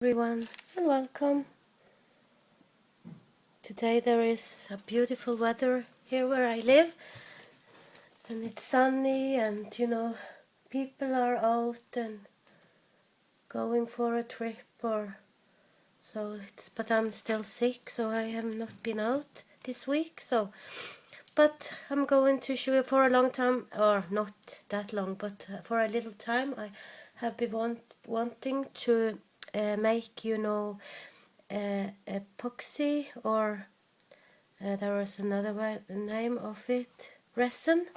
everyone and welcome. Today there is a beautiful weather here where I live, and it's sunny, and people are out and going for a trip or so. But I'm still sick, so I have not been out this week. But I'm going to show you for a long time, or not that long, but for a little time. I have been wanting to make epoxy, or there is another name of it, resin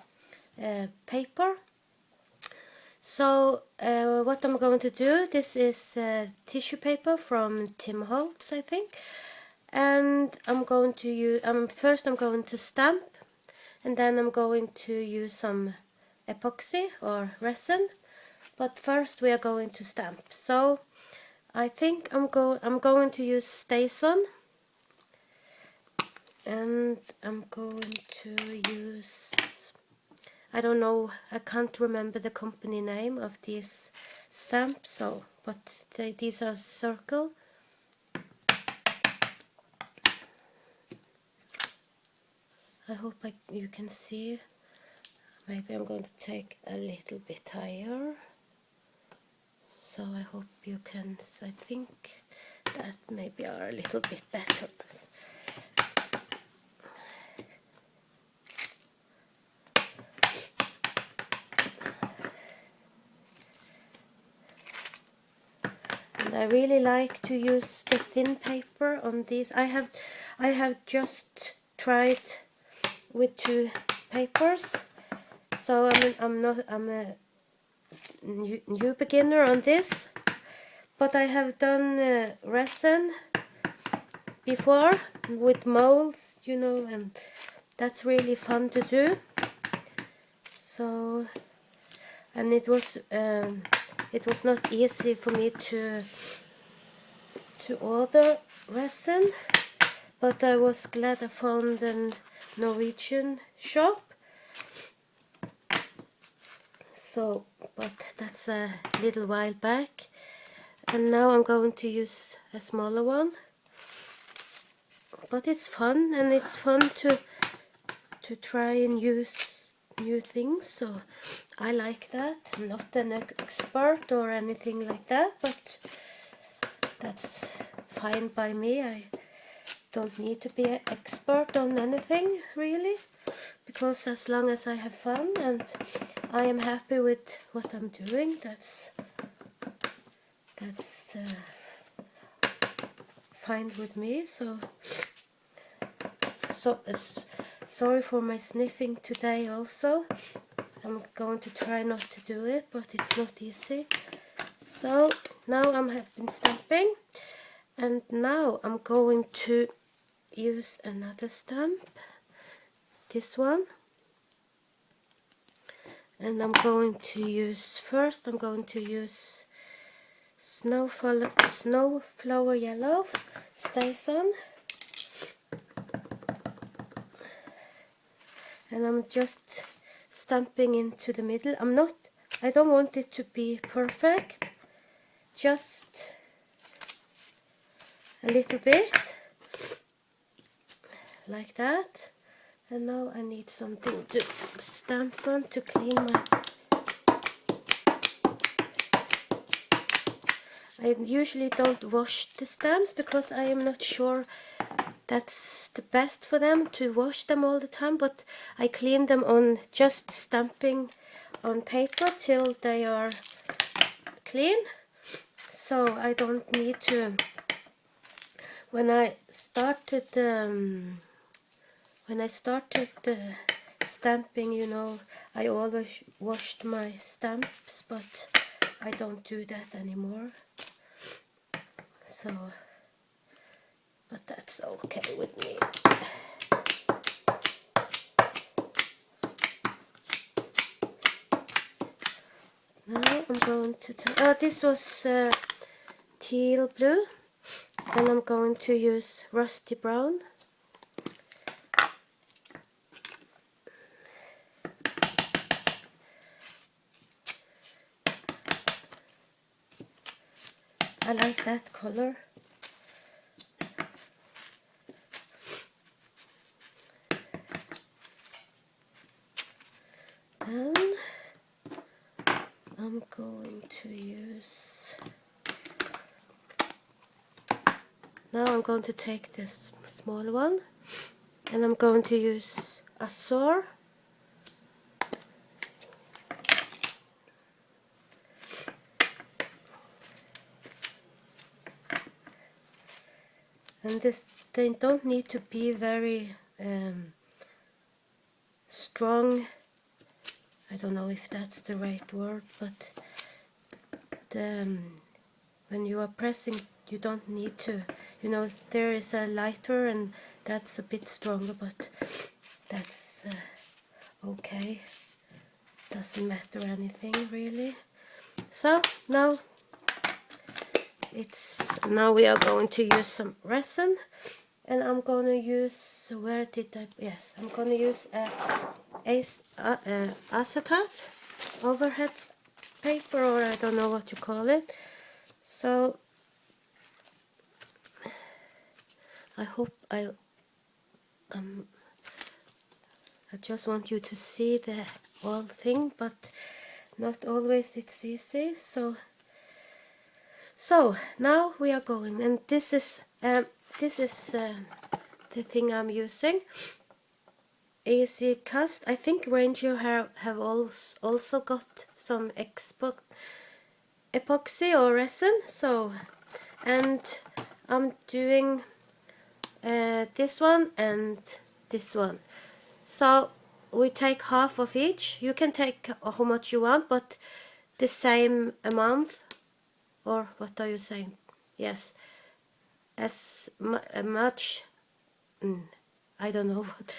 paper. So what I'm going to do, this is tissue paper from Tim Holtz, I think, and I'm going to use, first I'm going to stamp, and then I'm going to use some epoxy or resin, but first we are going to stamp. So I think I'm going to use Stason, and I'm going to use, I don't know, I can't remember the company name of these stamps, but these are circle. I hope you can see. Maybe I'm going to take a little bit higher, so I hope you can. I think that maybe are a little bit better. And I really like to use the thin paper on these. I have just tried with two papers, so I'm a new beginner on this, but I have done resin before with molds, and that's really fun to do. So, and it was not easy for me to order resin, but I was glad I found a Norwegian shop. So, but that's a little while back, and now I'm going to use a smaller one. But it's fun, and it's fun to try and use new things, so I like that. I'm not an expert or anything like that, but that's fine by me. I don't need to be an expert on anything, really, because as long as I have fun and I am happy with what I'm doing, that's fine with me. So sorry for my sniffing today also. I'm going to try not to do it, but it's not easy. So now I have been stamping, and now I'm going to use another stamp, this one, and I'm going to use Snowflower Yellow, Stason, and I'm just stamping into the middle. I don't want it to be perfect, just a little bit like that. And now I need something to stamp on to clean my. I usually don't wash the stamps because I am not sure that's the best for them to wash them all the time, but I clean them on just stamping on paper till they are clean, so I don't need to. When I started stamping, I always washed my stamps, but I don't do that anymore. So, but that's okay with me. Now I'm going to this was teal blue, and I'm going to use rusty brown. I like that color. Then I'm going to use, now I'm going to take this small one and I'm going to use a saw. And this, they don't need to be very strong. I don't know if that's the right word, but when you are pressing, you don't need to, you know, there is a lighter and that's a bit stronger, but that's okay, doesn't matter anything really. So now we are going to use some resin, and I'm going to use, where did I, yes, I'm going to use acetate overhead paper, or I don't know what you call it. So I hope I just want you to see the whole thing, but not always it's easy. So now we are going, and this is the thing I'm using. Easy cast. I think Ranger have also got some epoxy or resin. So, and I'm doing this one and this one. So we take half of each. You can take how much you want, but the same amount, or what are you saying? Yes, as much. I don't know what.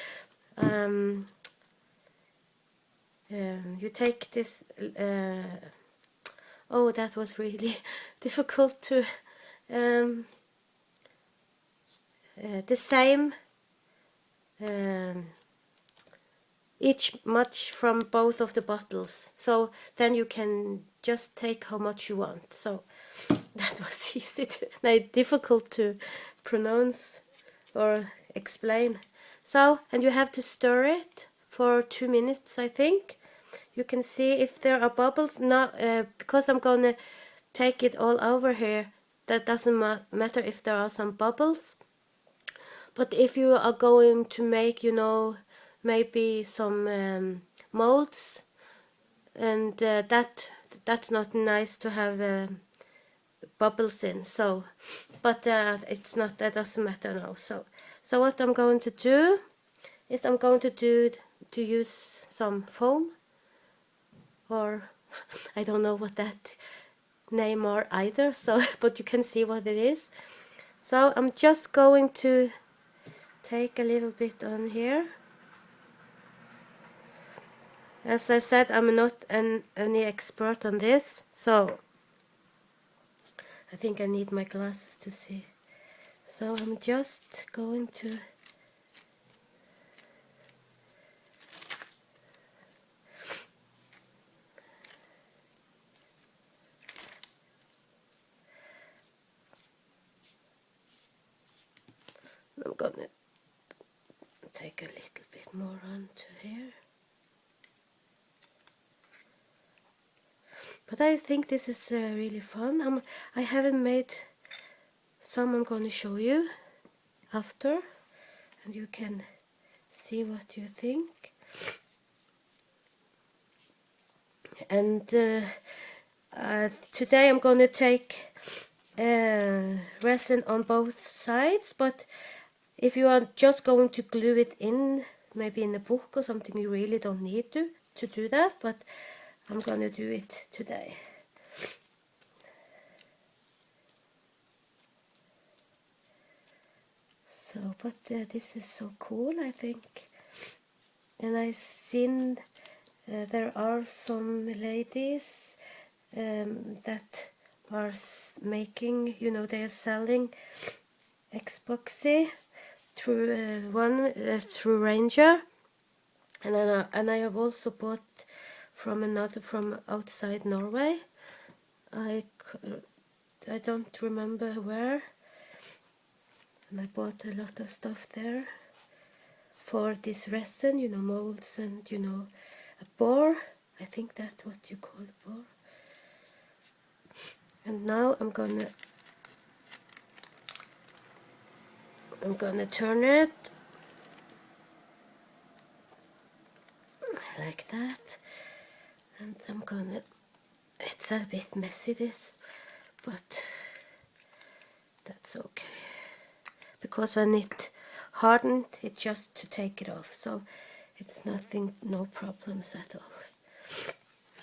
You take this. Oh, that was really difficult to. The same. Each much from both of the bottles, so then you can just take how much you want. So that was easy to, no, difficult to pronounce or explain. So, and you have to stir it for 2 minutes, I think. You can see if there are bubbles. Now, because I'm gonna take it all over here, that doesn't matter if there are some bubbles. But if you are going to make, you know, maybe some molds, and that's not nice to have bubbles in. So, but it's not, that doesn't matter now. So what I'm going to do is I'm going to use some foam, or I don't know what that name are either. So, but you can see what it is. So I'm just going to take a little bit on here. As I said, I'm not any expert on this, so I think I need my glasses to see. So I'm just going to take a little bit more onto here. But I think this is really fun. I haven't made some. I'm going to show you after, and you can see what you think. And today I'm going to take resin on both sides, but if you are just going to glue it in, maybe in a book or something, you really don't need to do that, but I'm going to do it today. So, but this is so cool, I think. And I've seen there are some ladies that are making, you know, they are selling epoxy through through Ranger, and I have also bought from outside Norway. I don't remember where, and I bought a lot of stuff there for this resin, you know, molds and, you know, a bore. I think that's what you call a bore. And now I'm gonna turn it like that, and it's a bit messy this, but that's okay, because when it hardened, it just to take it off, so it's nothing, no problems at all.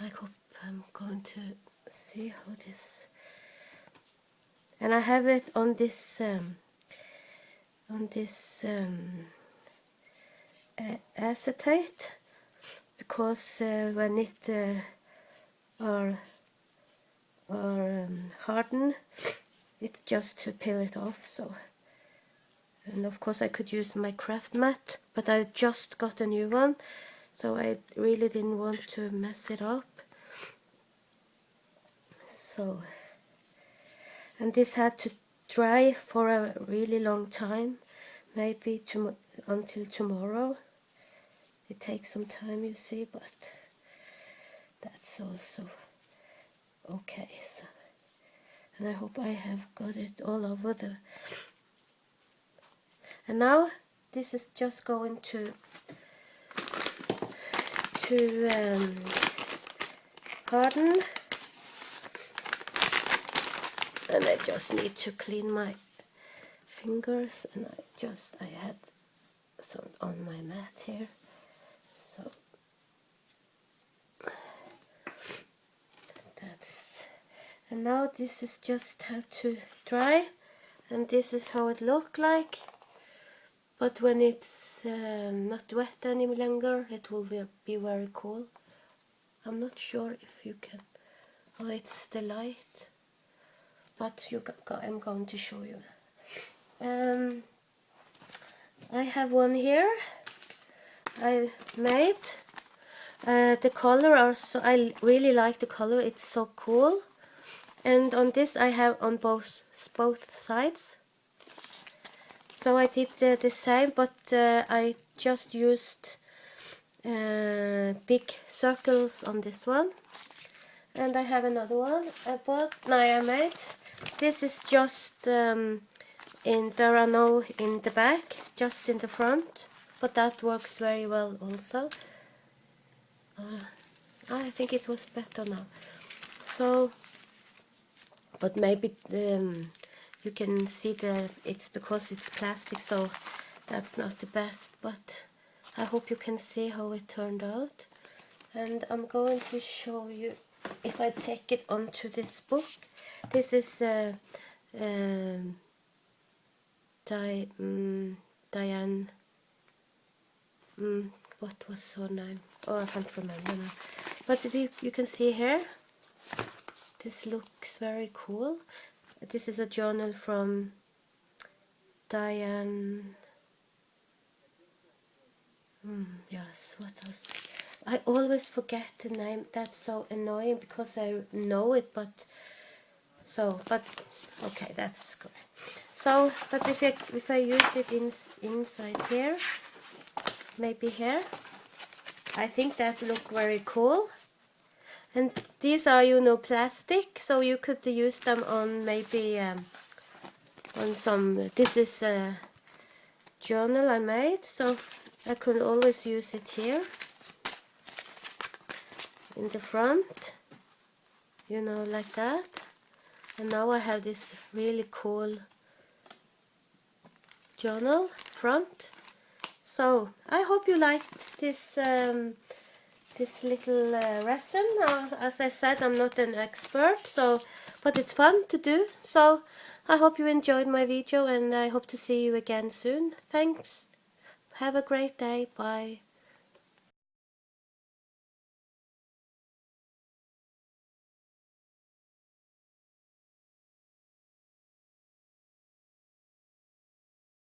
I hope I'm going to see how this, and I have it on this acetate, because when it are hardened, it's just to peel it off. So, and of course I could use my craft mat, but I just got a new one, so I really didn't want to mess it up. So, and this had to dry for a really long time, maybe until tomorrow. It takes some time, you see, but that's also okay. So, and I hope I have got it all over the. And now this is just going to harden, and I just need to clean my fingers, and I had some on my mat here, so that's, and now this is just had to dry, and this is how it looked like. But when it's not wet any longer, it will be very cool. I'm not sure if you can. Oh, it's the light. But I'm going to show you. I have one here. I made. The color also. I really like the color. It's so cool. And on this I have on both sides. So I did the same, but I just used big circles on this one. And I have another one I made. This is just there are no in the back, just in the front, but that works very well also. I think it was better now. So, but maybe you can see it's because it's plastic, so that's not the best, but I hope you can see how it turned out. And I'm going to show you, if I take it onto this book. This is Diane, what was her name? Oh, I can't remember now. But you can see here, this looks very cool. This is a journal from Diane. Yes, what else? I always forget the name. That's so annoying because I know it, but okay, that's correct. So, but if I use it inside here, maybe here, I think that look very cool. And these are, you know, plastic, so you could use them on maybe on some. This is a journal I made, so I could always use it here in the front, you know, like that. And now I have this really cool journal front. So I hope you liked this this little resin. As I said, I'm not an expert, so but it's fun to do. So I hope you enjoyed my video, and I hope to see you again soon. Thanks. Have a great day. Bye.